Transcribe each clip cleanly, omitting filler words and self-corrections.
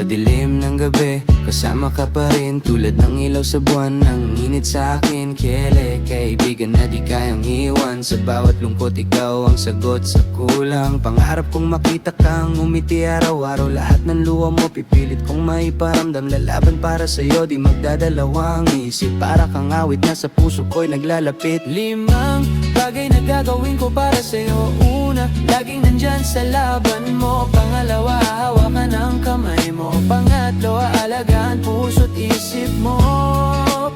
Sa dilim ng gabi, kasama ka pa rin. Tulad ng ilaw sa buwan, ang init sa akin. Kele, kaibigan na di kayang iwan. Sa bawat lungkot, ikaw ang sagot sa kulang. Pangarap kong makita kang umiti araw-araw. Lahat ng luha mo, pipilit kong maiparamdam. Lalaban para sa'yo, di magdadalawang isip. Para kang awit na sa puso ko'y naglalapit. Limang bagay na gagawin ko para sa'yo. Una, laging nandyan sa laban mo. Pangalawa, hawakan ang kamay mo. Pangatlo, aalagaan puso't isip mo.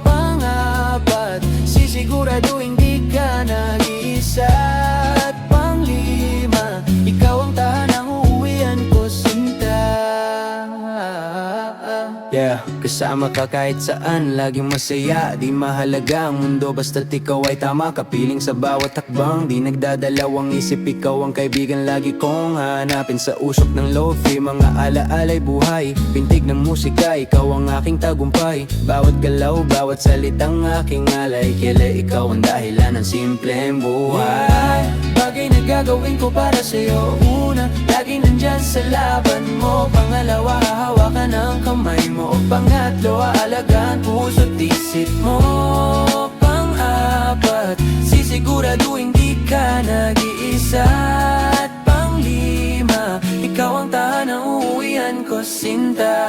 Pangapat, sisiguraduhin di ka nag-iisa. At panglima, ikaw ang tahanang uuwian ko, sinta. Yeah, kasama ka kahit saan, laging masaya. Di mahalaga ang mundo, basta't ikaw ay tama. Kapiling sa bawat hakbang, di nagdadalawang isip. Ikaw ang kaibigan lagi kong hanapin. Sa usok ng lofi, mga alaalay buhay. Pintig ng musika, ikaw ang aking tagumpay. Bawat galaw, bawat salitang aking alay. Kailan ikaw ang dahilan ng simpleng buhay. Bagay na gagawin ko para sa'yo. Una, laging nandyan sa laban mo. Pangalawa, hawakan ang kamay mo. Pangatlo, aalagaan puso't isip mo. Pang-apat, sisiguraduhin di ka nag-iisa. At panglima, ikaw ang tahanang uuwian ko, sinta.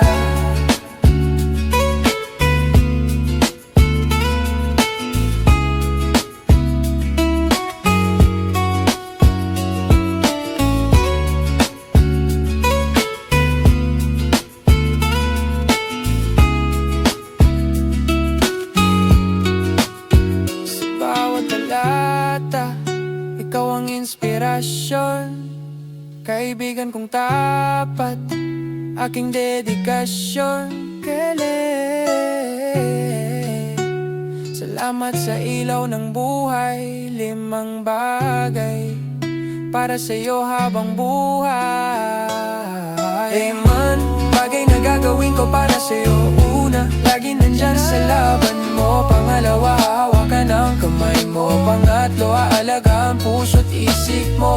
Ikaw ang inspirasyon, kaibigan kong tapat, aking dedikasyon. Salamat sa ilaw ng buhay. Limang bagay para sa'yo habang buhay. Man, bagay na gagawin ko para sa'yo. Una, lagi nandyan sa laban mo. Pangalawa, hawakan ang kamay mo. Pangatlo, aalagaan puso't isip mo.